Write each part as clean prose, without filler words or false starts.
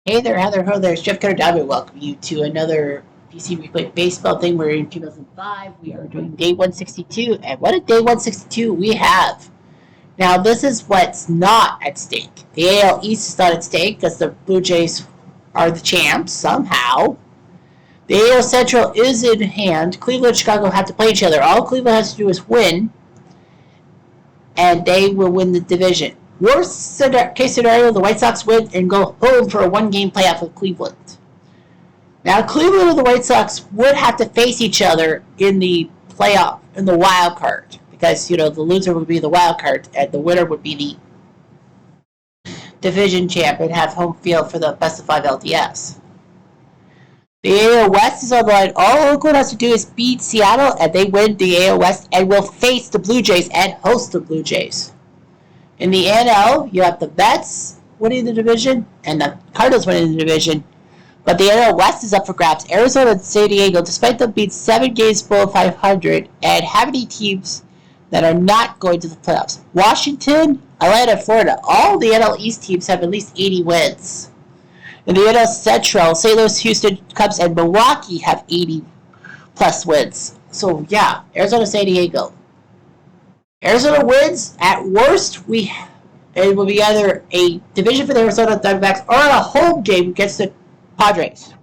Hey there, Heather. Ho there. It's Jeff Cutter Diamond. Welcome you to another PC Replay Baseball thing. We're in 2005. We are doing day 162. And what a day 162 we have. Now, this is what's not at stake. The AL East is not at stake because the Blue Jays are the champs somehow. The AL Central is in hand. Cleveland and Chicago have to play each other. All Cleveland has to do is win, and they will win the division. Worst case scenario, the White Sox win and go home for a one-game playoff with Cleveland. Now, Cleveland and the White Sox would have to face each other in the playoff, in the wild card, because, the loser would be the wild card, and the winner would be the division champ and have home field for the best of 5 LDS. The AL West is on the line. All Oakland has to do is beat Seattle, and they win the AL West and will face the Blue Jays and host the Blue Jays. In the NL, you have the Mets winning the division and the Cardinals winning the division. But the NL West is up for grabs. Arizona and San Diego, despite them being 7 games below 500 and having teams that are not going to the playoffs. Washington, Atlanta, Florida, all the NL East teams have at least 80 wins. In the NL Central, St. Louis, Houston, Cubs, and Milwaukee have 80 plus wins. So, yeah, Arizona, San Diego. Arizona wins. At worst, it will be either a division for the Arizona Diamondbacks or a home game against the Padres.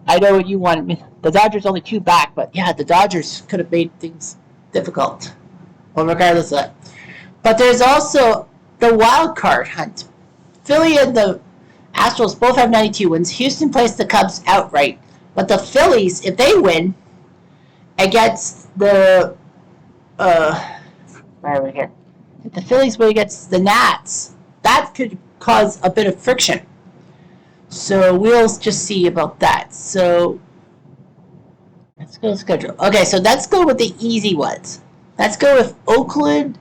I know what you wanted. The Dodgers only 2 back, but yeah, the Dodgers could have made things difficult. Well, regardless of that. But there's also the wild card hunt. Philly and the Astros both have 92 wins. Houston plays the Cubs outright. But the Phillies, if they win against the where are we here? If the Phillies win against the Nats, that could cause a bit of friction. So we'll just see about that. So let's go to schedule. Okay, so let's go with the easy ones. Let's go with Oakland.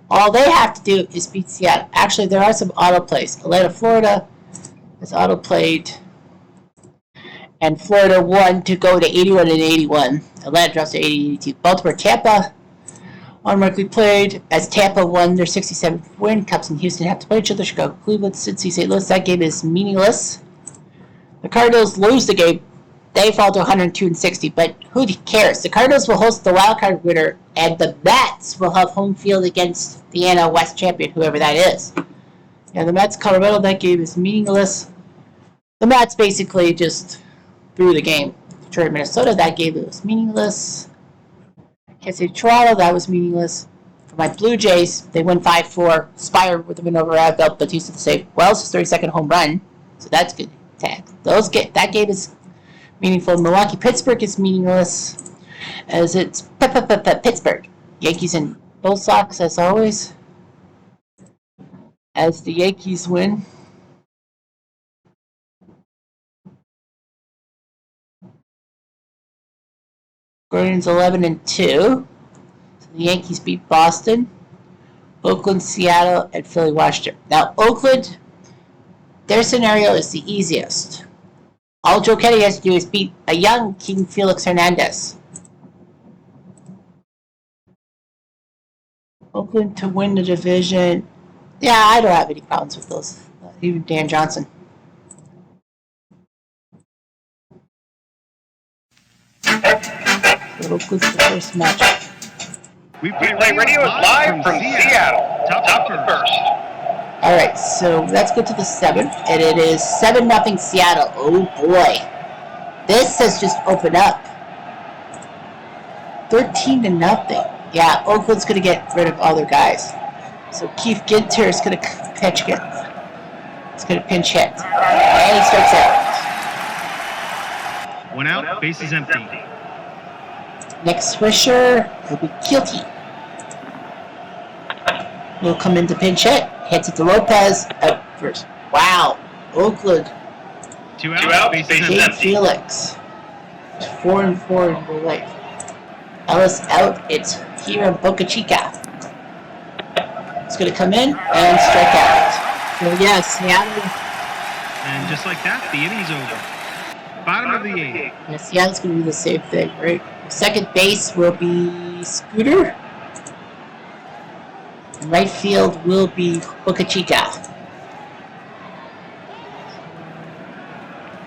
All they have to do is beat Seattle. Actually, there are some auto plays. Atlanta, Florida is auto played. And Florida won to go to 81 and 81. Atlanta drops to 80-82. Baltimore, Tampa automatically played as Tampa won their 67th win. Cubs and Houston have to play each other. Chicago, Cleveland, Cincy, St. Louis. That game is meaningless. The Cardinals lose the game. They fall to 102 and 60, but who cares? The Cardinals will host the wild card winner, and the Mets will have home field against the NL West champion, whoever that is. And the Mets, Colorado, that game is meaningless. The Mets basically just through the game. Detroit, Minnesota, that game was meaningless. Kansas City, Toronto, that was meaningless. For my Blue Jays, they win 5-4. Spire with the win over Advelt, but used to save Wells' 32nd home run, so that's good. That game is meaningful. Milwaukee, Pittsburgh is meaningless, as it's Pittsburgh. Yankees and Bull Sox, as always, as the Yankees win. Guardians 11 and 2. So the Yankees beat Boston, Oakland, Seattle, and Philly, Washington. Now, Oakland, their scenario is the easiest. All Joe Kelly has to do is beat a young King Felix Hernandez. Oakland to win the division. Yeah, I don't have any problems with those. Even Dan Johnson. Oakland's the first matchup. We play radio live from Seattle. Top of the first. All right, so let's go to the 7th, and it is 7-0 Seattle. Oh boy, this has just opened up. 13-0. Yeah, Oakland's gonna get rid of all their guys. So Keith Ginter is gonna pitch again. It's gonna pinch hit, and he strikes out. 1 out, base is empty. Nick Swisher will be guilty. Will come into pinch hit. Hits it to Lopez. Out first. Wow. Oakland. 2 out, base is empty. Felix. 4-4 in relief. Ellis out. It's Hiram Boca Chica. It's going to come in and strike out. So yes, Seattle. And just like that, the inning's over. Bottom of the 8th. Yeah, Seattle's going to do the same thing, right? Second base will be Scooter. And right field will be Boca Chica.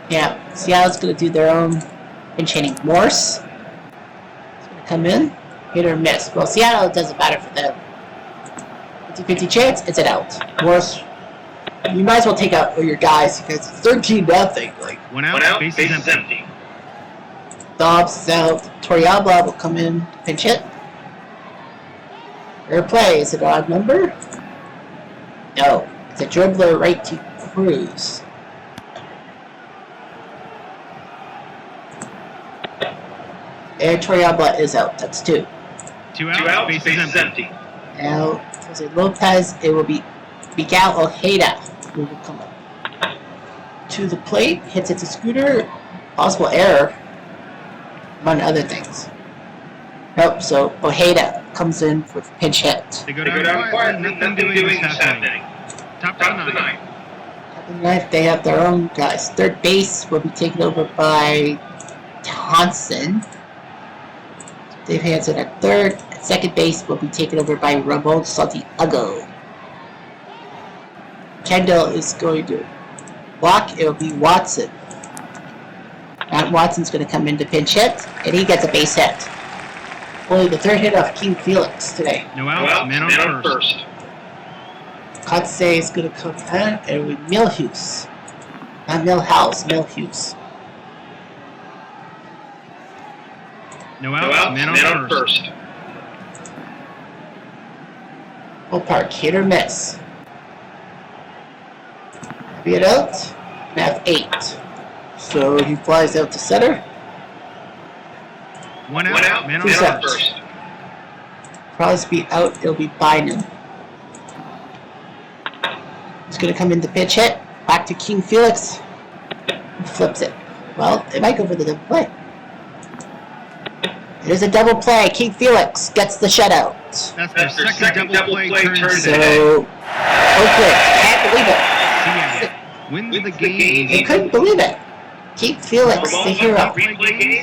Yeah, Seattle's going to do their own pinch hitting. Morse is going to come in, hit or miss. Well, Seattle, it doesn't matter for them. 50-50 chance, it's an out. Morse, you might as well take out your guys because it's 13-0. Like, One out, base is empty. Dobbs is out. Torrealba will come in to pinch hit. Fair play. Is it an odd number? No. It's a dribbler right to Cruz. And Torrealba is out. That's 2. Two out, base is empty. Now, Jose Lopez, it will be Miguel Ojeda who will come up to the plate, hits it to Scooter, possible error, among other things. Nope, so Ojeda comes in with pinch hit. They go down quietly, nothing doing this happening. Top of the 9th. Top of the 9th, they have their own guys. Third base will be taken over by Thompson. Dave Hansen at third. Second base will be taken over by Ramon Santiago. Kendall is going to walk. It will be Watson. Matt Watson's going to come in to pinch hit, and he gets a base hit. Only the third hit off King Felix today. No outs, man on first. Kotze is going to come in, and with Milhouse. Not Milhouse, Milhouse. No outs, man on first. Ballpark, hit or miss. Be it out. We have 8. So he flies out to center. One out, man on first. Crosby out, it'll be Bynum. He's going to come in the pitch hit. Back to King Felix. He flips it. Well, it might go for the double play. It is a double play. King Felix gets the shutout. That's their second double play turn today. So, Oakland can't believe it. Wins the game. They couldn't believe it. King Felix, the hero.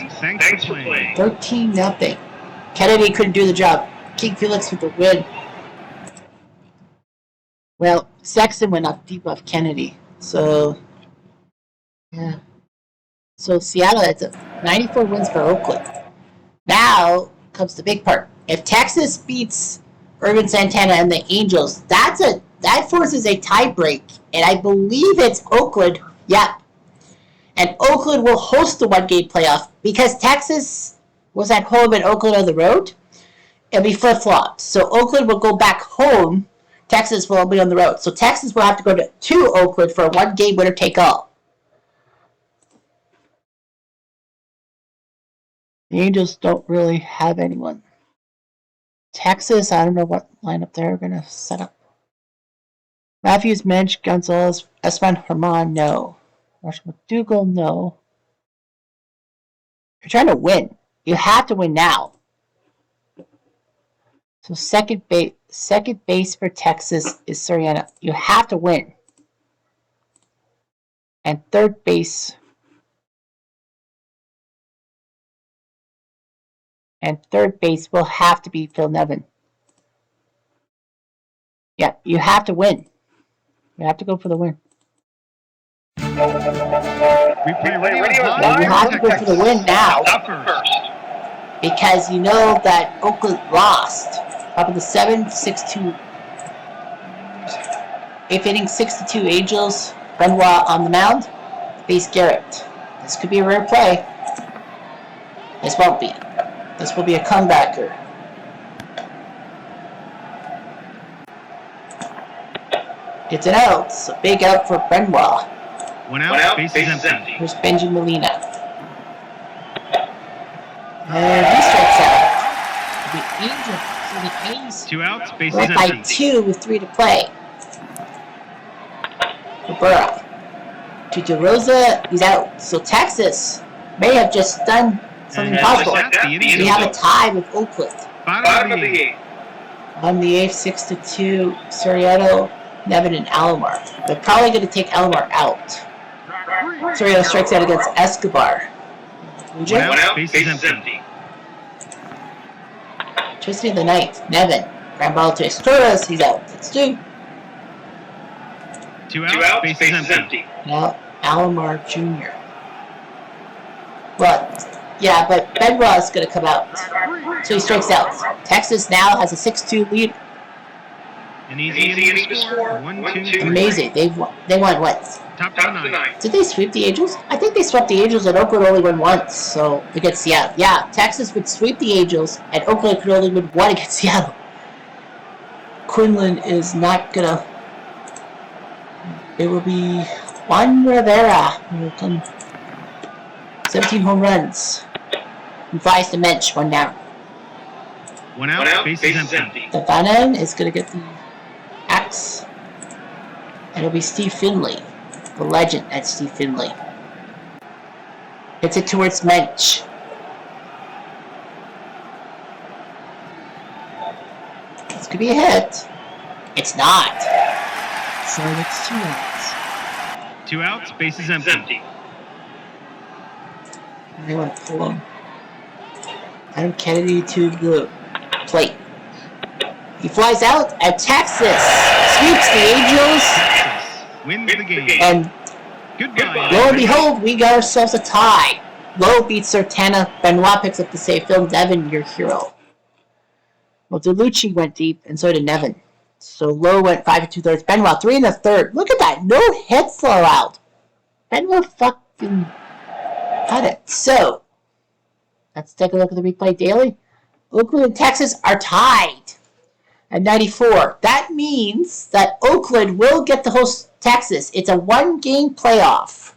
Thanks for playing. 13-0. Kennedy couldn't do the job. King Felix with the win. Well, Sexton went off deep off Kennedy. So, yeah. So Seattle, it's a 94 wins for Oakland. Now comes the big part. If Texas beats Irvin Santana and the Angels, that forces a tie break. And I believe it's Oakland. Yep. And Oakland will host the one-game playoff because Texas was at home and Oakland on the road. It'll be flip-flopped. So Oakland will go back home. Texas will be on the road. So Texas will have to go to Oakland for a one-game winner-take-all. The Angels don't really have anyone. Texas, I don't know what lineup they're going to set up. Matthews, Mensch, Gonzalez, Esteban, Herman, no. Marshall McDougall, no. You're trying to win. You have to win now. So second base for Texas is Soriano. You have to win. And third base. Will have to be Phil Nevin. Yeah, you have to win. You have to go for the win. Replay radio You have to go for the win now. Because you know that Oakland lost. Top of the 7-6-2. 8th inning, 6-2 Angels. Benoit on the mound. Base Garrett. This could be a rare play. This won't be. This will be a comebacker. It's an out. So big out for Benoit. One out, base is empty. Here's Benjamin Molina. And he strikes out. The Angels. So the A's. 2 outs, base is Led by empty. 2 with 3 to play. Cabrera. To DeRosa, he's out. So Texas may have just done something possible. We have a tie with Oakland. Bottom of the 8th. On the 8th, 6-2, Soriano, Nevin, and Alomar. They're probably going to take Alomar out. Soriano strikes out against Escobar. One out, base is empty. Tuesday the 9th, Nevin. Ground ball to Torres. He's out. That's 2. 2 outs, base is empty. Now, Alomar Jr. But Benoit is going to come out. So he strikes out. Texas now has a 6-2 lead. An easy inning to score. 1-2. Amazing. They won what? Top of the ninth. Did they sweep the Angels? I think they swept the Angels and Oakland only won once. So against Seattle. Yeah, Texas would sweep the Angels and Oakland could only win 1 against Seattle. Quinlan is not going to... It will be Juan Rivera who will come. 17 home runs. He flies to Mensch, 1 down. 1 out, base is empty. Stefanen is going to get the axe. And it'll be Steve Finley, the legend at Steve Finley. Hits it towards Mensch. This could be a hit. It's not. So it's 2 outs. 2 outs, base is empty. They want to pull him. Adam Kennedy to the plate. He flies out, and Texas sweeps the Angels. Wins the game. And Goodbye. lo and behold, we got ourselves a tie. Lowe beats Sertana. Benoit picks up the save. Phil Nevin, your hero. Well, DeLucci went deep, and so did Nevin. So Lowe went 5 2/3. Benoit 3 1/3. Look at that. No hits allowed. Benoit fucking got it. So, let's take a look at the replay daily. Oakland and Texas are tied at 94. That means that Oakland will get to host Texas. It's a 1-game playoff.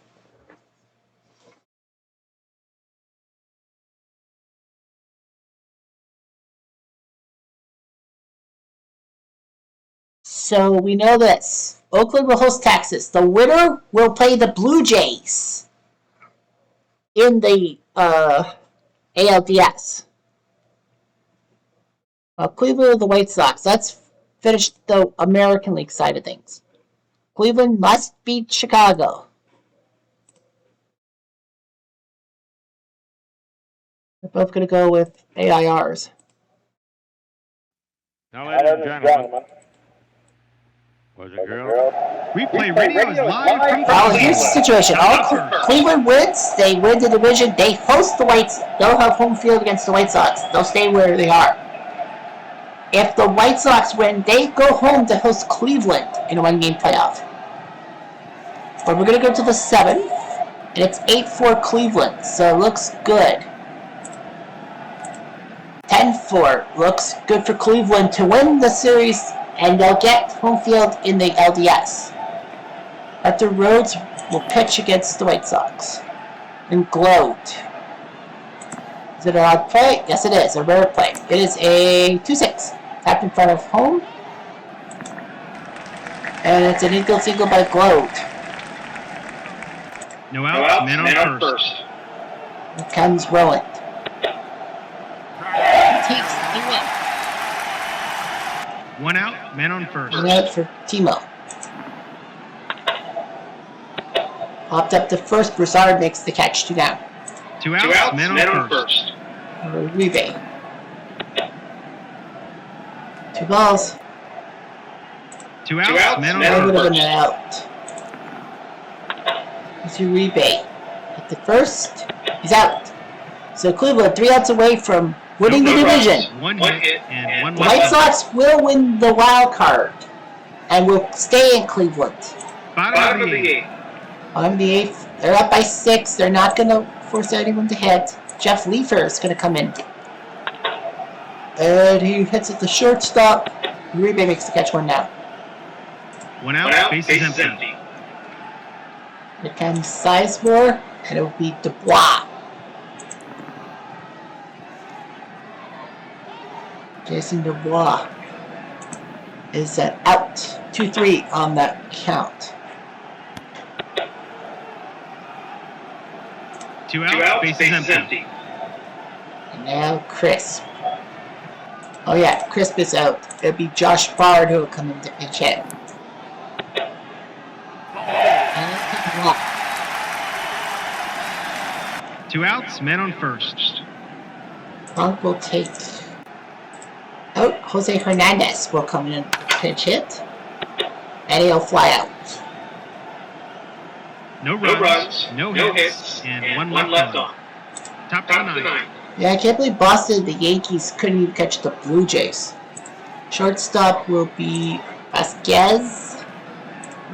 So we know this. Oakland will host Texas. The winner will play the Blue Jays in the ALDS. Cleveland or the White Sox. Let's finish the American League side of things. Cleveland must beat Chicago. We're both going to go with AIRs. Now, ladies and gentlemen, was it girl? Replay radio is live from Well, here's the situation. Cleveland wins. They win the division. They host the White Sox. They'll have home field against the White Sox. They'll stay where they are. If the White Sox win, they go home to host Cleveland in a 1-game playoff. But we're going to go to the 7th, and it's 8-4 Cleveland, so it looks good. 10-4 looks good for Cleveland to win the series, and they'll get home field in the LDS. Arthur Rhodes will pitch against the White Sox in Gloat. Is it an odd play? Yes, it is. A rare play. It is a 2-6. Tapped in front of home. And it's an infield single by Gloat. No outs, man on first. Here comes Rowan. Takes the win. 1 out, man on first. 1 out for Timo. Popped up to first. Broussard makes the catch. 2 down. 2 outs, man on first. Uribe. 2 balls. 2 outs, man That on would have first. been an out. It's Uribe. At the first, he's out. So Cleveland 3 outs away from winning the division. 1 hit and 1 The White Sox will win the wild card and will stay in Cleveland. Bottom of the 8th. On the 8th, they're up by 6. They're not going to force anyone to hit. Jeff Leafer is going to come in. And he hits at the shortstop. Uribe makes the catch. 1 down. 1 out, base is empty. Here comes Sizemore, and it will be Dubois. Jason Dubois is out. 2-3 on that count. 2 outs, base is empty. And now Crisp. Oh yeah, Crisp is out. It'll be Josh Bard who will come in to pitch hit. And let's pick him up. 2 outs, man on first. Punk will take out Jose Hernandez will come in and pinch hit. And he'll fly out. No runs, no hits, and one left on. Top of the ninth. Yeah, I can't believe Boston, the Yankees, couldn't even catch the Blue Jays. Shortstop will be Vasquez.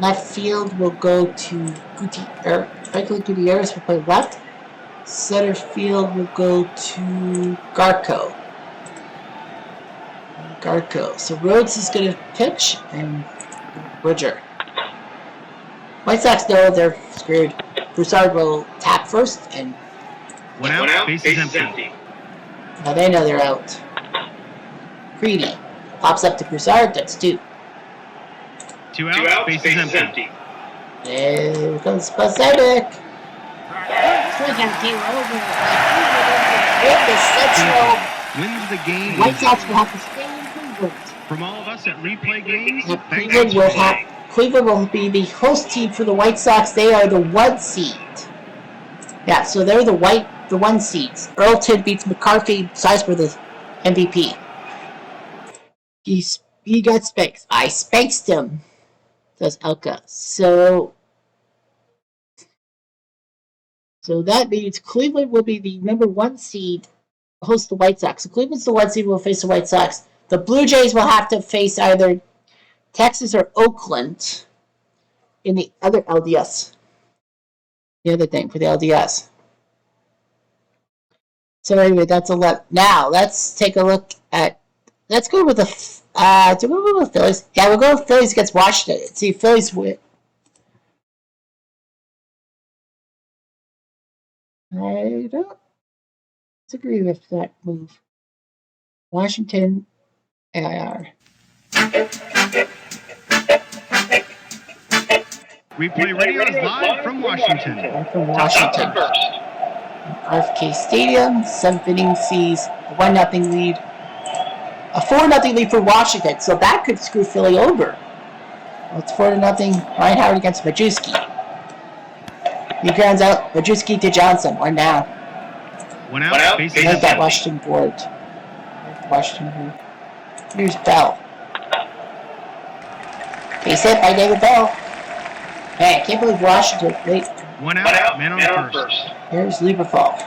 Left field will go to Gutierrez will play left. Center field will go to Garco. So Rhodes is going to pitch, and Bridger. White Sox know they're screwed. Broussard will tap first, and one out, bases empty. Now they know they're out. Creedy pops up to Broussard, that's 2. Two out, bases empty. Here comes Pacific. With the Central. Wins the game. White Sox will have to stay in Cleveland. From all of us at Replay Games, Cleveland will be the host team for the White Sox. They are the 1 seed. Yeah, so they're the 1 seeds. Earlton beats McCarthy. Sizemore the MVP. He got spanked. I spanked him, says Elka. So that means Cleveland will be the number 1 seed, host the White Sox. So Cleveland's the 1 seed, will face the White Sox. The Blue Jays will have to face either Texas or Oakland in the other LDS. The other thing for the LDS. So anyway, that's a lot. Now let's take a look at. Let's go with the. Do we go with Phillies? Yeah, we'll go with Phillies against Washington. See if Phillies win. I don't disagree with that move. Washington, AIR. Replay Radio is live from Washington. RFK Stadium, 7th inning sees a 1-0 lead. A 4-0 lead for Washington, so that could screw Philly over. Well, it's 4-0. Ryan Howard against Majewski. He grounds out Majewski to Johnson, 1 down. 1 out, bases empty. That Washington board. Here's Bell. Base hit by David Bell. Hey, I can't believe Washington. Wait. 1 out, man on first. Here's Lieberthal.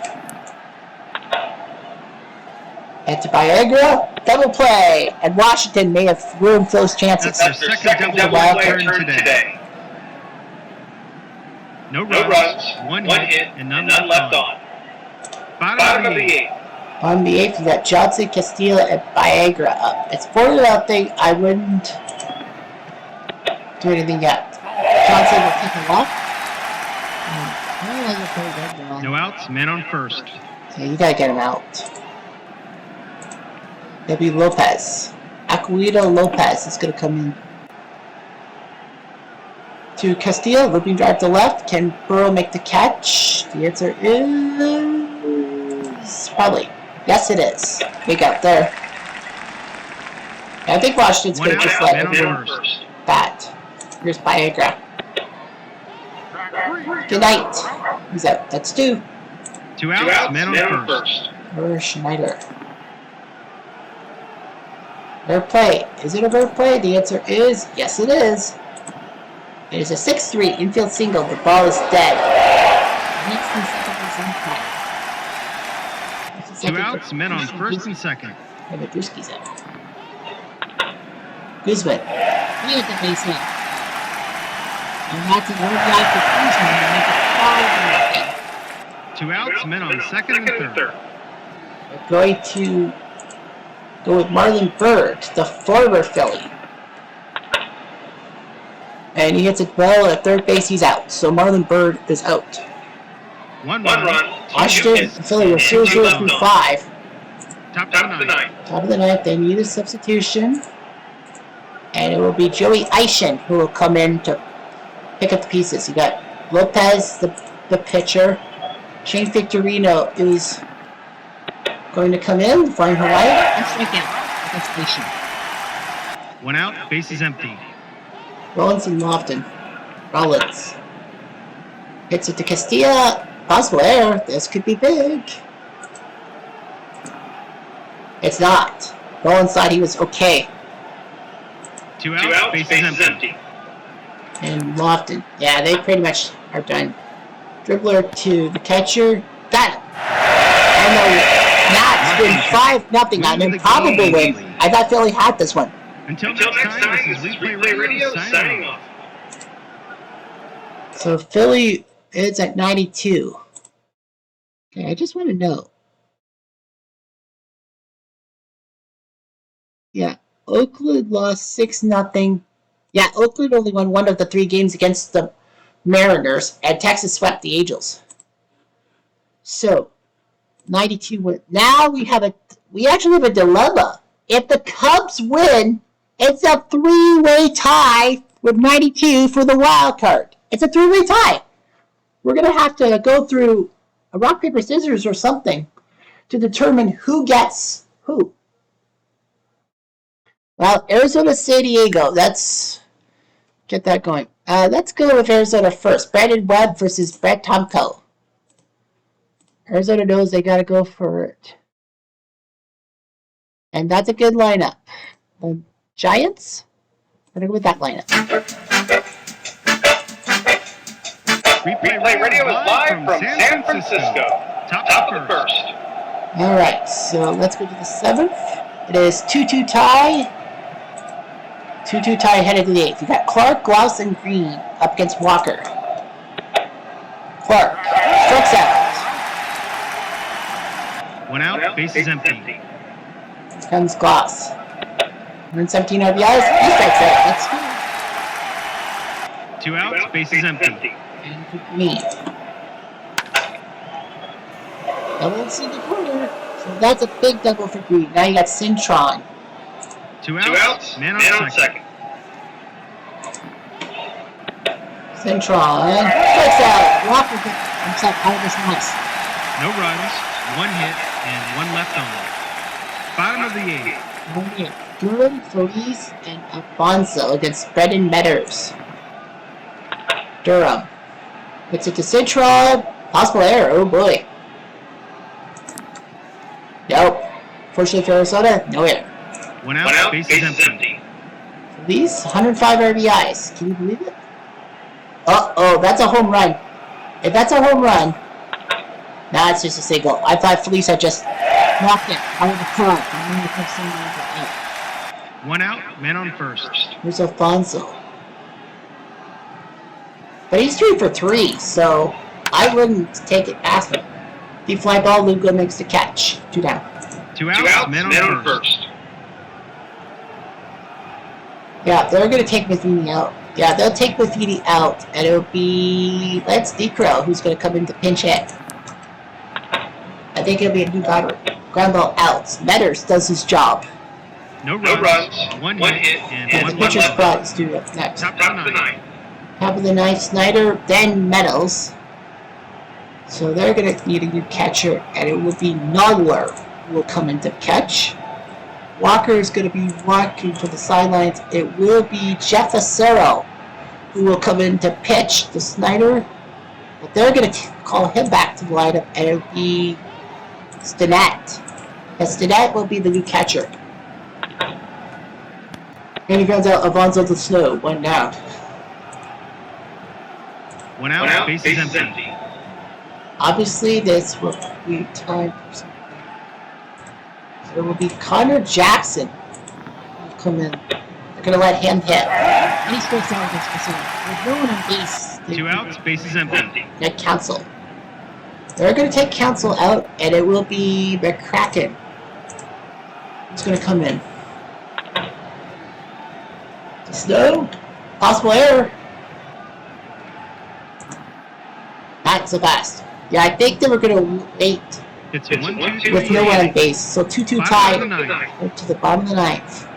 And to Viagra, double play. And Washington may have ruined those chances. That's their second double play turn today. No runs, one hit, and none left on. Bottom of the 8th. On the 8th, you got Johnson, Castillo, and Viagra up. It's 4-0. I wouldn't do anything yet. Johnson will take a walk. No outs, man on first. So you gotta get him out. That'll be Lopez. Aquilino Lopez is gonna come in. To Castillo, looping drive to left. Can Burrow make the catch? The answer is probably. Yes, it is. Big out there. I think Washington's gonna just let everyone bat. Here's Viagra. Good night. Who's that? That's 2. 2 outs, man on first. Or Schneider. Bird play. Is it a bird play? The answer is yes, it is. It is a 6-3 infield single. The ball is dead. 2 outs, men on first and second. Yeah, but Brewski's out. Guzman. He had the base hit. And that's an RBI for Guzman. 2 outs, men on second and third. We're going to go with Marlon Byrd, the former Philly. And he hits it well at third base, he's out. So Marlon Byrd is out. 1 run. Washington and Philly were 0-0 through 5. Top of the 9th. Top of the 9th, they need a substitution. And it will be Joey Eischen who will come in to pick up the pieces. You got Lopez, the pitcher. Shane Victorino is going to come in, flying her right, and strike out against Eischen. 1 out, base is empty. Rollins and Lofton. Rollins hits it to Castilla. Possible error. This could be big. It's not. Ball inside, he was okay. 2 outs, base is empty. And Lofton, yeah, they pretty much are done. Dribbler to the catcher, got him. And the Nats win 5-0 on an improbable win. I thought Philly had this one. Until next time, this is Replay Radio signing off. So Philly is at 92. Okay, I just want to know. Yeah, Oakland lost 6-0. Yeah, Oakland only won one of the 3 games against the Mariners, and Texas swept the Angels. So, 92 win. Now we actually have a dilemma. If the Cubs win, it's a 3-way tie with 92 for the wild card. It's a 3-way tie. We're going to have to go through a rock, paper, scissors or something to determine who gets who. Well, Arizona, San Diego. Let's get that going. Let's go with Arizona first. Brandon Webb versus Brett Tomko. Arizona knows they got to go for it. And that's a good lineup. The Giants? I'm going to go with that lineup. Replay Radio is live from San Francisco. Top of the first. All right, so let's go to the 7th. It is 2-2 tie. 2-2 tie headed to the 8th. You got Clark, Glaus, and Green up against Walker. Clark strikes out. 1 out, base is empty. Here comes Glaus. 117 RBIs. He strikes out. That's good. 2 outs, base is empty. And for Green. Doubles in the corner. So that's a big double for Green. Now you got Cintron. 2 outs, man on second. Cintron strikes out. Walker gets himself out of this mess. No runs, 1 hit, and 1 left on. Bottom of the 8th. Durham, Feliz, and Alfonso against Brendan Metters. Durham puts it to Cintron. Possible error. Oh boy. Nope. Fortunately for Arizona, no error. 1 out, base is empty. Feliz, 105 RBIs. Can you believe it? Uh-oh, that's a home run. If that's a home run, nah, it's just a single. I thought Feliz had just knocked it out of the club. 1 out, man on first. Here's Alfonso. But he's 3 for 3, so I wouldn't take it past him. Deep fly ball, Lugo makes the catch. 2 down. 2 outs, man on first. Yeah, they're going to take Matheny out. Yeah, they'll take Matheny out, and it'll be Lance Decrow who's going to come in to pinch hit. I think it'll be a new batter. Ground ball out. Metters does his job. No runs, 1 hit, and 1 the pitcher's left. spot is due up next. Top of the 9th. Top of the 9th, Snyder, then Meadows. So they're going to need a new catcher, and it will be Noller who will come in to catch. Walker is going to be walking to the sidelines. It will be Jeff Acero who will come in to pitch to Snyder. But they're going to call him back to the lineup, and it will be Stinnett. And Stinnett will be the new catcher. And he grounds out Alfonso to Snow, 1 down. 1 out, base is empty. Obviously, this will be time for something. So it will be Connor Jackson who will come in. They're going to let him hit. And he strikes out against Casino. With no one on base. 2 outs, base is empty. Get Council. They're going to take Council out, and it will be McCracken who's going to come in. Snow. Possible error. Not so fast. Yeah, I think they were going to wait It's 1, 2, with no one on base. So 2-2 tie Bottom to the bottom of the 9th.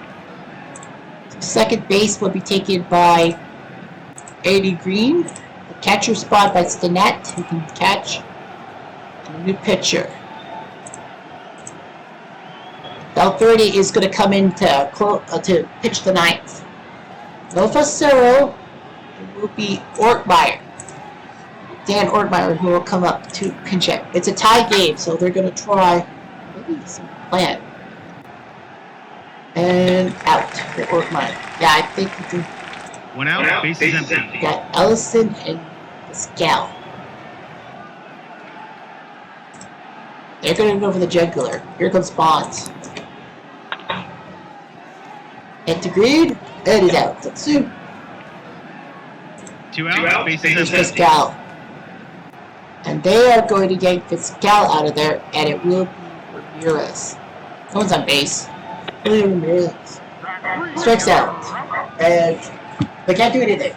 Second base will be taken by Eddie Green. The catcher spot by Stinnett, who can catch. And a new pitcher. Valverde is going to come in to pitch the 9th. No Facero. It will be Ortmeyer. Dan Ortmeyer who will come up to pinch it. It's a tie game, so they're going to try maybe some plan. And out. Or mine. Yeah, I think we can. 1 out, base is empty. We got Ellison and Pascal. They're gonna go for the jugular. Here comes Bonds. Hit Greed. It is out. Let's see. 2 out, base is Here's empty. Pascal. And they are going to get Pascal out of there, and it will be Ramirez. No one's on base. William Ramirez. Strikes out. And they can't do anything.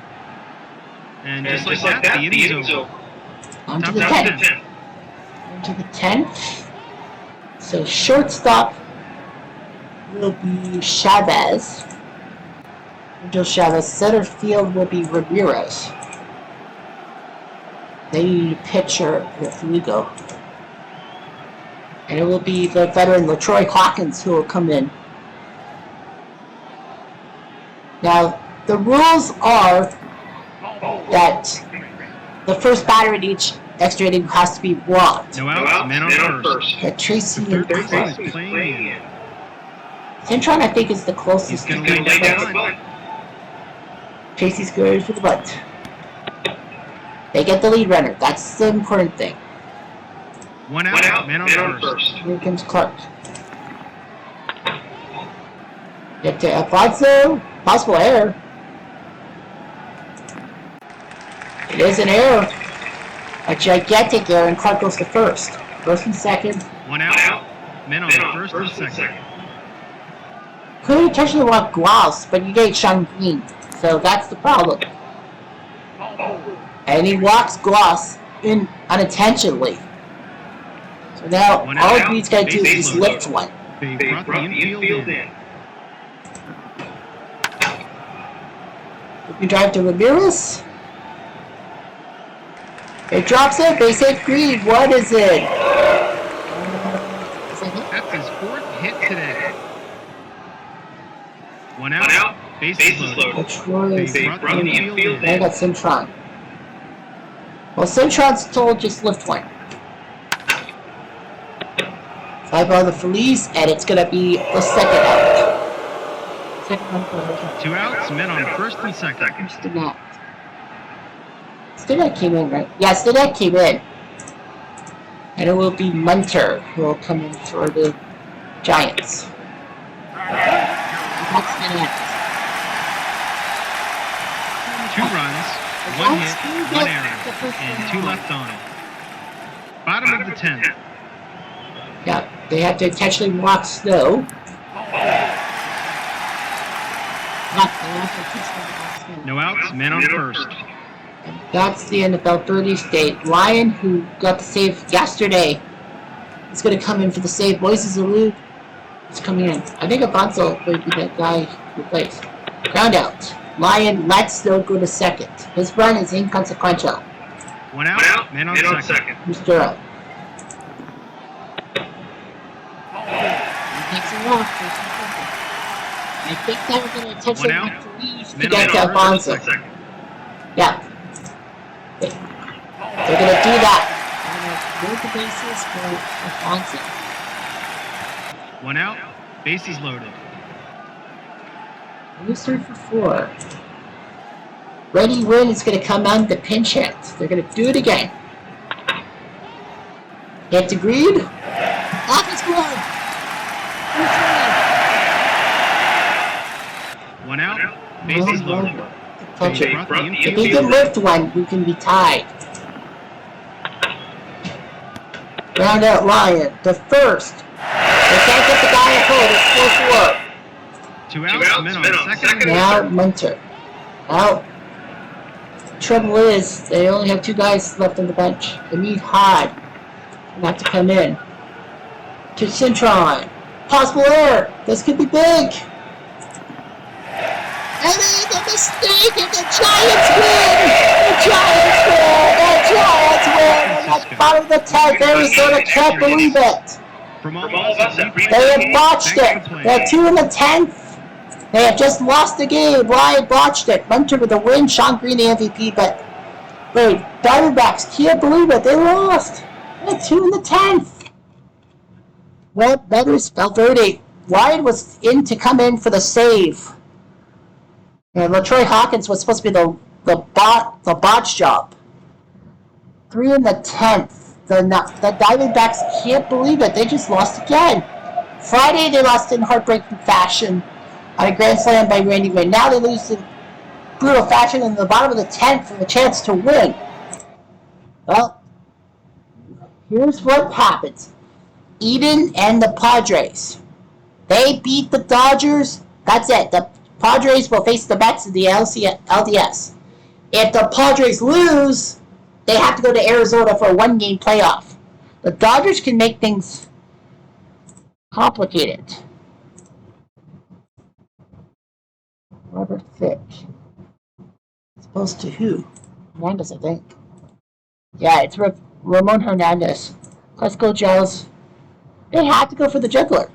And just like that, the inning's over. On to Top the of 10th. 10th. On to the 10th. So shortstop will be Chavez. Angel Chavez. Center field will be Ramirez. They need a pitcher with Lugo. And it will be the veteran LaTroy Hawkins who will come in. Now, the rules are that the first batter in each extra inning has to be walked. No outs, man on first. That Tracy The and third baseman is playing in. Cintron, I think, is the closest. He's going to lay down the bunt. Tracy's good for the bunt. They get the lead runner. That's the important thing. 1 out, man on first. Here comes Clark. Get to Alfonso. Possible error. It is an error. A gigantic error, and Clark goes to first. First and second. 1 out, man on first and second. Could intentionally walk Gloss, but you get Sean Green. So that's the problem. And he walks Gloss in unintentionally. So now all Green's got to do is lift one. They brought the infield in. We can drive to Ramirez. It drops it. Base hit Green. What is it? That's his 4th hit today. 1 out, base is loaded. Detroit. They brought the infield I in. got Cintron. Well, Cintron's told just lift one. Fly ball the Felice, and it's going to be the second out. Second one for the 2 outs, men on first and second. Stinnett. Stinnett came in, right? Yeah, Stinnett came in. And it will be Munter who will come in for the Giants. That's Stinnett. 2 runs, 1 hit, 1 error, and 2 left on. Bottom of the 10th. Yeah, they have to intentionally walk Snow. No outs, men on first. And that's the NFL 30 state. Lion, who got the save yesterday, is going to come in for the save. Moises Alou is coming in. I think Alfonso will be that guy who plays. Ground out. Lion lets Snow go to second. His run is inconsequential. 1 out, men on second. Mr. Up. He takes a walk. I think they were going to intentionally 1 out, freeze to men get to on Alfonso. first. Yeah. They're going to do that. They're going to load the bases for Alfonso. 1 out, bases loaded. Who's 3 for 4? Ready Win is going to come on the pinch hit. They're going to do it again. Hit to Greed. Off his glove. 1 out, bases loaded. Touch They it. brought the If he infield can in. lift one, we can be tied. Ground out Lion. The first. They can't get the guy at home. It's 4-4. 2 outs, men on second. Now Munter. Now, trouble is, they only have 2 guys left on the bench. They need Hod not to come in. To Cintron. Possible error. This could be big. And it's a mistake, and the Giants win! The Giants win! The Giants win! And at the bottom of the 10th, Arizona can't believe it. From all of us at They have botched it. They have 2 in the 10th. They have just lost the game. Ryan botched it. Munter with a win. Sean Green the MVP. But wait, Diamondbacks can't believe it. They lost. They had 2 in the 10th. Well, that is Valverde. Ryan was in to come in for the save. LaTroy Hawkins was supposed to be the botch job. 3 in the 10th. The Diamondbacks can't believe it. They just lost again. Friday they lost in heartbreaking fashion on a grand slam by Randy Wynn. Now they lose in brutal fashion in the bottom of the 10th for a chance to win. Well, here's what happens. Eden and the Padres. They beat the Dodgers. That's it. The Padres will face the Mets in the LDS. If the Padres lose, they have to go to Arizona for a one-game playoff. The Dodgers can make things complicated. Robert Thicke. Supposed to who? Hernandez, I think. Yeah, it's Ramon Hernandez. Let's go, Giles. They had to go for the juggler.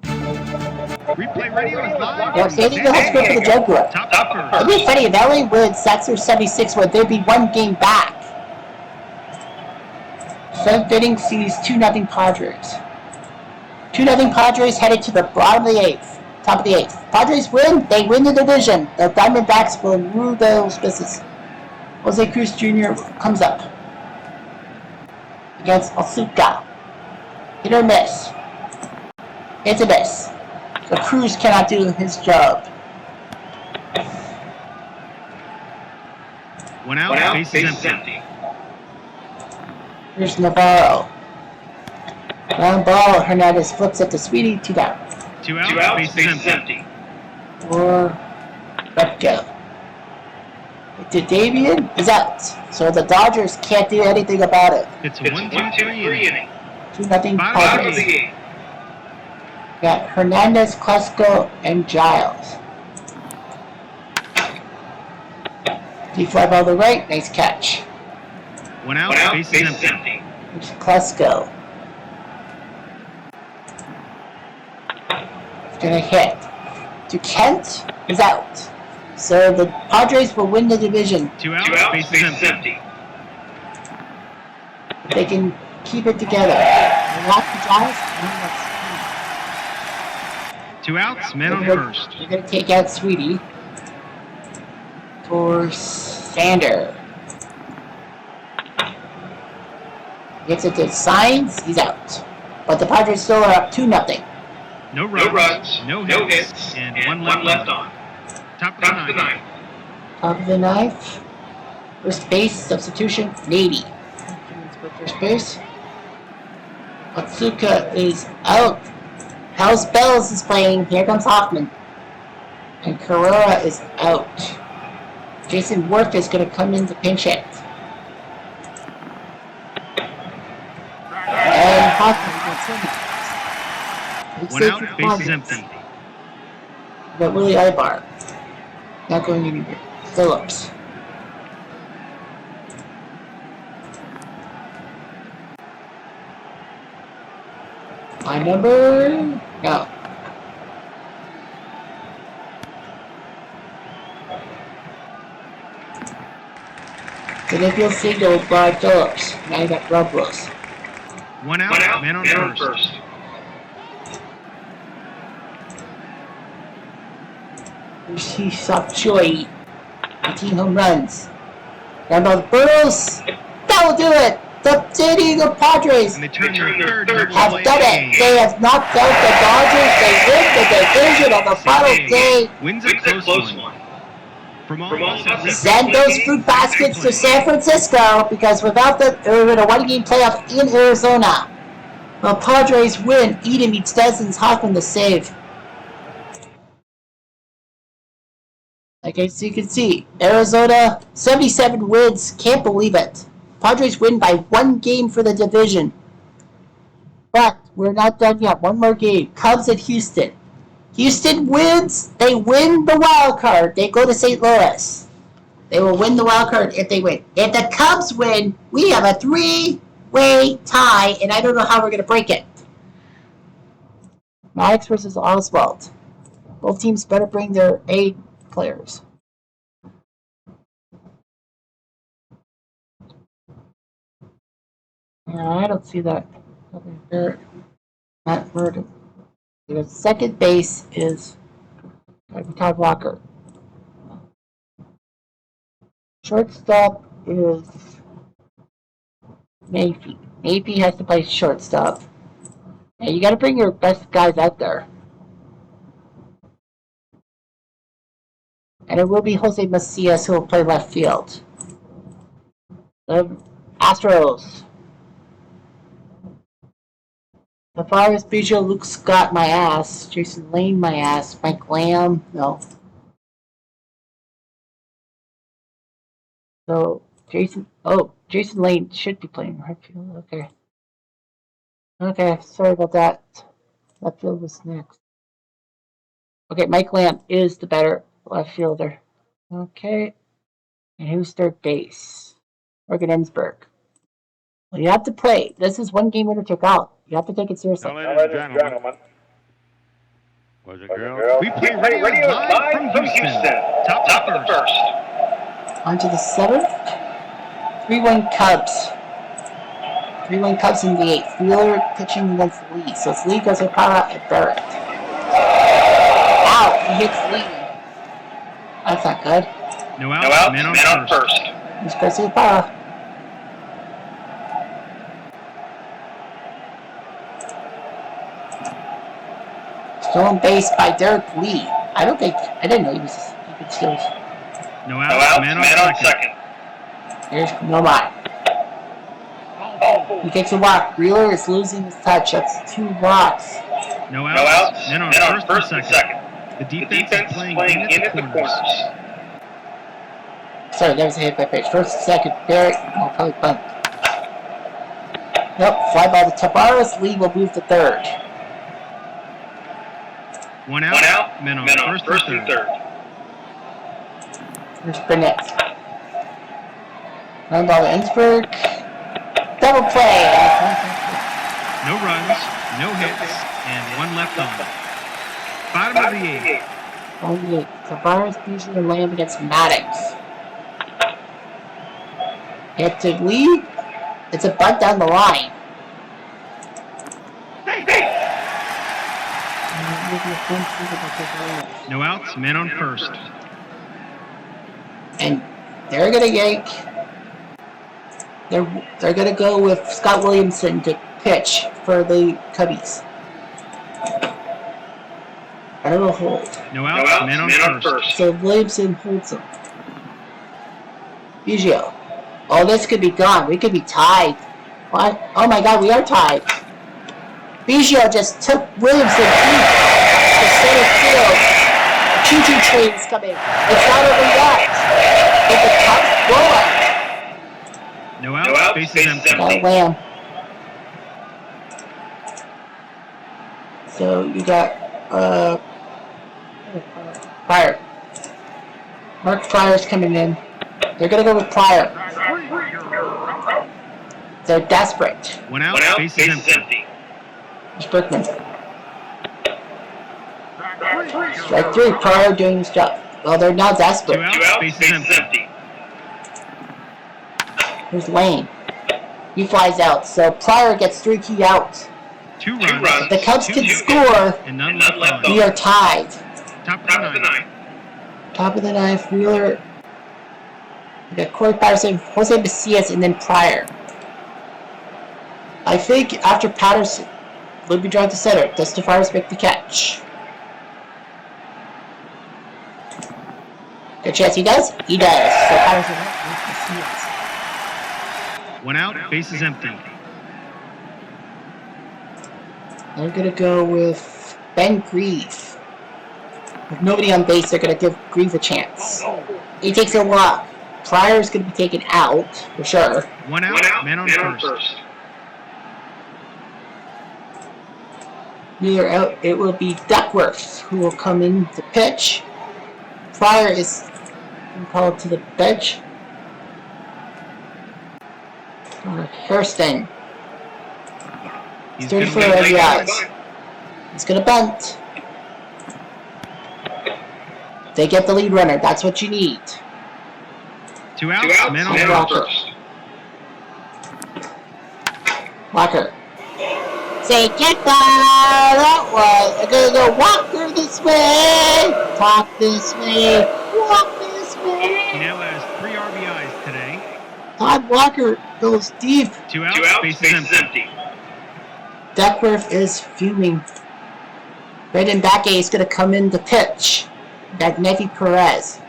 Replay radio is live. Yeah, San Diego has to go for the juggler. Top of the It'd first. be funny if LA wins, that's their 76 win. They'd be one game back. 7th inning sees 2-0 Padres. 2-0 Padres headed to the bottom of the 8th. Top of the 8th. Padres win, they win the division. The Diamondbacks will rule those business. Jose Cruz Jr. comes up against Asuka. Hit or miss. It's a miss. So Cruz cannot do his job. One out, bases empty. Here's Navarro. Ground ball, Hernandez flips it to Sweetie, 2 down. Two out, bases empty. Or Repko. To Davian is out. So the Dodgers can't do anything about it. It's a 1-2-3 inning. 2-0 Bottom of the Padres. eighth. Got Hernandez, Klesko, and Giles. Deep fly ball to the right, nice catch. One out, bases empty. Here's Klesko. It's gonna hit. To Kent is out. So the Padres will win the division. Two out, bases empty. If they can keep it together. And lock the Giles, Two outs, men on first. they're gonna take out Sweetie for Sander. Gets it to Signs, he's out. But the Padres still are up 2-0. No runs, no hits, and one left on. Top of the ninth. Top of the 9th. First base substitution, Nady. First base. Otsuka is out. House Bells is playing. Here comes Hoffman. And Carrera is out. Jason Worth is going to come in to pinch hit. And Hoffman gets in. One out, bases empty. But Willie Ibar. Not going anywhere. Phillips. My number? No. Infield single by Phillips. Now you got Rob Wills. One out, man on first. He shot Joy. 18 home runs. Down by the Burrows. That will do it. The San Diego Padres And they turn their third have done it. They have knocked out the Dodgers. They win the division on the final day. Wins a close one. From all of us at Send those fruit baskets to San Francisco because without that, they were in a one-game playoff in Arizona. The Padres win. Eden beats Dozens. Hoffman the save. Like as you can see, Arizona 77 wins. Can't believe it. Padres win by one game for the division. But we're not done yet. One more game. Cubs at Houston. Houston wins. They win the wild card. They go to St. Louis. They will win the wild card if they win. If the Cubs win, we have a three-way tie, and I don't know how we're going to break it. Maddox versus Oswald. Both teams better bring their A players. Yeah, I don't see that. Not murder. The second base is Todd Walker. Shortstop is Mayfield. Mayfield has to play shortstop. And you got to bring your best guys out there. And it will be Jose Macias who will play left field. The Astros. The Fires, Biggio, Luke Scott, my ass. Jason Lane, my ass. Mike Lamb, no. So, Jason Lane should be playing right field. Okay. Okay, sorry about that. Left field was next. Okay, Mike Lamb is the better left fielder. Okay. And who's third base? Morgan Ensberg. Well, you have to play. This is one game winner took out. You have to take it seriously. Now, ladies and gentlemen. Boys and girls. We play radio live from Houston. Top of the first. On to the seventh. 3-1 Cubs. 3-1 Cubs in the eighth. Wheeler pitching against Lee. So it's Lee goes with Parra and Barrett. Ow! He hits Lee. That's not good. No out, man on first. He's pressing with Parra. Stolen base by Derek Lee. I didn't know he could steal. No out, man on second. Here's Nomai. He takes a walk. Wheeler is losing his touch. That's 2 walks. No out, man on first and second. The defense is playing in at the corners. Sorry, that was a hit by pitch. First and second, Barrett will probably bunt. Nope, fly ball to Tavares. Lee will move to third. One out, men on first and third. Here's Burnett. Run ball to Ensberg. Double play. No runs, no hits, and 1 left on. Bottom of the 8th. On the 8th. Tavares, Beasley, and Lamb against Maddox. Hit to Lee. It's a bunt down the line. No outs, men on first. And they're gonna yank. They're gonna go with Scott Williamson to pitch for the Cubbies. I will hold. No outs, men on first. So Williamson holds him. Biggio. Oh, this could be gone. We could be tied. What? Oh my God, we are tied. Biggio just took Williamson to center field. Choo-choo train's coming. It's not over yet. But the Cubs blow it. No out, bases empty. Lamb. So you got Pryor. Mark Pryor's coming in. They're gonna go with Pryor. They're desperate. One out, bases empty. There's Berkman. Strike 3. Pryor doing his job. Well, they're not desperate. 2 outs, bases empty. Here's Lane. He flies out. So Pryor gets 3 key outs. 2 runs. If the Cubs can score, And none left we on. are tied. Top of the 9th. Top of the 9th, Wheeler. We got Corey Patterson, Jose Macias, and then Pryor. I think after Patterson would be drawn to center, does Tavares make the catch? Good chance he does? He does. So Patterson with Macias. 1 out, bases empty. They're going to go with Ben Grieve. With nobody on base, they're going to give Grieve a chance. He takes a walk. Pryor's going to be taken out, for sure. 1 out, man on first. Neither out, it will be Duckworth who will come in to pitch. Pryor is called to the bench. Hairston. He's 34 RBIs. He's going to bunt. They get the lead runner. That's what you need. 2 outs, man on first. Walker. Take it down that way. I'm gonna go Walker this way. Talk this way. Walk this He way. now has 3 RBIs today. Todd Walker goes deep. 2 outs, base is empty. Duckworth is fuming. Brendan Backay is going to come in to pitch. Magnetti Perez.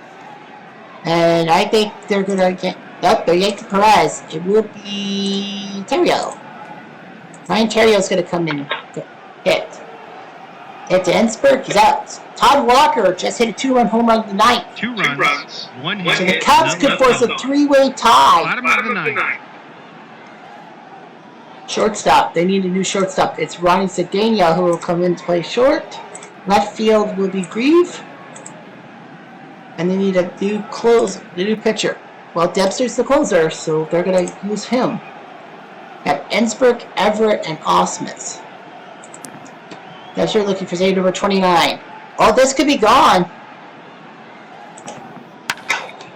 And I think they're going to get... Nope, they're Yankee Perez. It will be Terrio. Ryan Terrio is going to come in to hit. Hit to Ensberg. He's out. Todd Walker just hit a 2-run home run in the ninth. 2 runs, 1 hit. So the Cubs could force a 3-way tie. Bottom of the ninth. Shortstop. They need a new shortstop. It's Ronnie Cedeno who will come in to play short. Left field will be Grieve. And they need a new pitcher. Well, Debster's the closer, so they're going to use him. Got Ensberg, Everett, and Osmus. Debster looking for save number 29. Oh, this could be gone.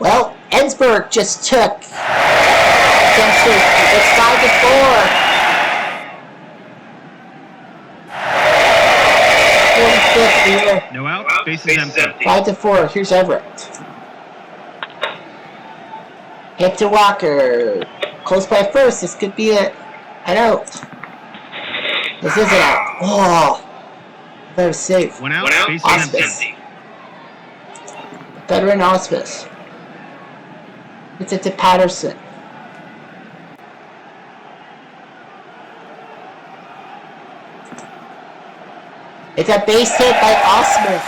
Well, Ensberg just took Debster. It's 5-4. 45th here. No out, base is empty. 5-4. Here's Everett. Hit to Walker. Close by first. This could be an out. This is an out. Oh. That was safe. 1 out, base is empty. Veteran Osmus. It's it to Patterson. It's a base hit by Osmus.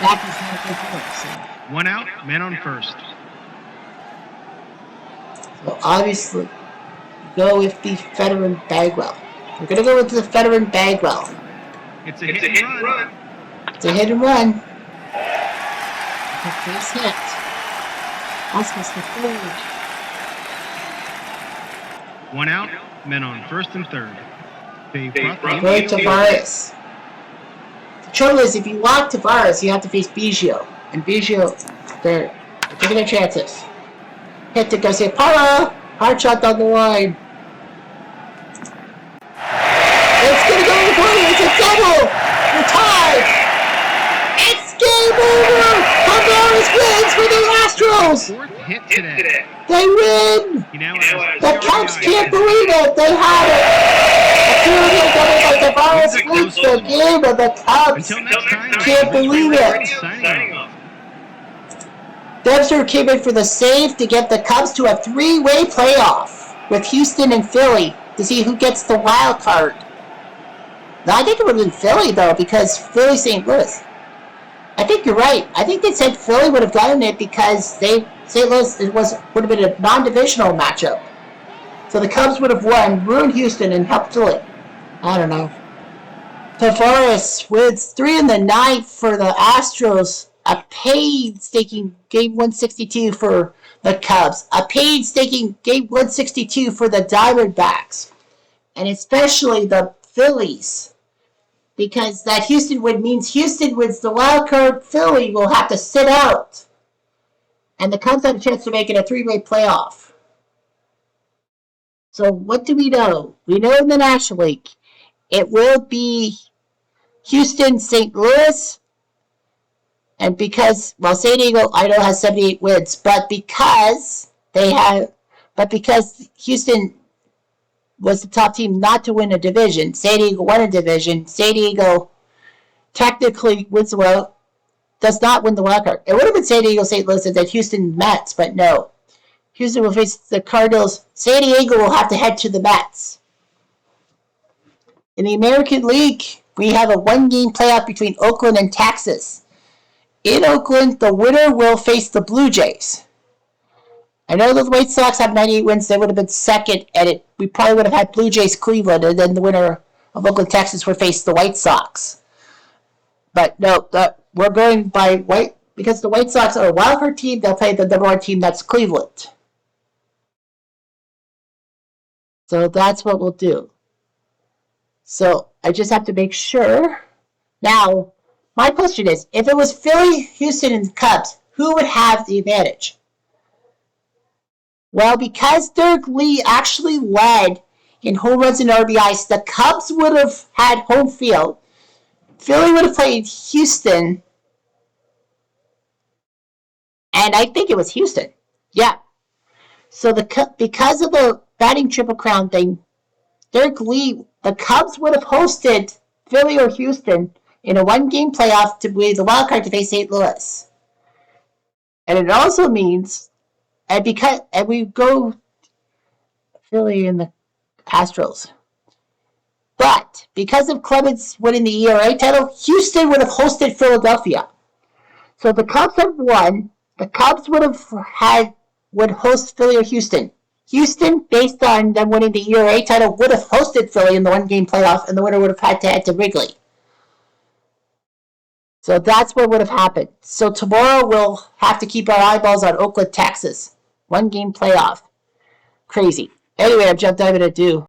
Back is not good for it, so. 1 out, man on first. So obviously, go with the veteran Bagwell. We're going to go with the veteran Bagwell. It's a hit and run. It's a hit and run. Base hit. Osmus the third. 1 out, men on first and third. Dave Go Tavares. The trouble is, if you lock Tavares, you have to face Biggio. And Biggio, they're taking their chances. Hit to Garcia Parra. Hard shot down the line. It's going to go in the corner. It's a double. We're tied. It's game over. Tavares wins for the Astros. Fourth hit today. They win. He now has The Cubs can't believe it. They had it. A two-hit double by Tavares wins the game, and the Cubs Until next time, can't believe it. Signing off. Debster came in for the save to get the Cubs to a 3-way playoff with Houston and Philly to see who gets the wild card. Now, I think it would have been Philly, though, because Philly St. Louis. I think you're right. I think they said Philly would have gotten it because St. Louis would have been a non-divisional matchup. So the Cubs would have won, ruined Houston, and helped Philly. I don't know. Tavares wins 3 in the 9th for the Astros. A painstaking game 162 for the Cubs. A painstaking game 162 for the Diamondbacks. And especially the Phillies. Because that Houston win means Houston wins the wild card. Philly will have to sit out. And the Cubs have a chance to make it a 3-way playoff. So what do we know? We know in the National League, it will be Houston, St. Louis, and because, well, San Diego, I know, has 78 wins, but because Houston was the top team not to win a division, San Diego won a division, San Diego technically wins the wild, does not win the wild card. It would have been San Diego, St. Louis, and then Houston Mets, but no. Houston will face the Cardinals. San Diego will have to head to the Mets. In the American League, we have a 1-game playoff between Oakland and Texas. In Oakland, the winner will face the Blue Jays. I know the White Sox have 98 wins. They would have been second, and we probably would have had Blue Jays Cleveland, and then the winner of Oakland, Texas would face the White Sox. But no, we're going by White, because the White Sox are a wildcard team. They'll play the number 1 team, that's Cleveland. So that's what we'll do. So I just have to make sure. Now, my question is, if it was Philly, Houston, and the Cubs, who would have the advantage? Well, because Dirk Lee actually led in home runs and RBIs, the Cubs would have had home field. Philly would have played Houston. And I think it was Houston. Yeah. So because of the batting Triple Crown thing, Derek Lee, the Cubs would have hosted Philly or Houston in a one-game playoff to be the wild card to face St. Louis. And it also means, and we go Philly and the Astros. But because of Clemens winning the ERA title, Houston would have hosted Philadelphia. So the Cubs have won. The Cubs would host Philly or Houston. Houston, based on them winning the ERA title, would have hosted Philly in the one-game playoff, and the winner would have had to head to Wrigley. So that's what would have happened. So tomorrow we'll have to keep our eyeballs on Oakland, Texas. One-game playoff. Crazy. Anyway, I'm jumped diving at do.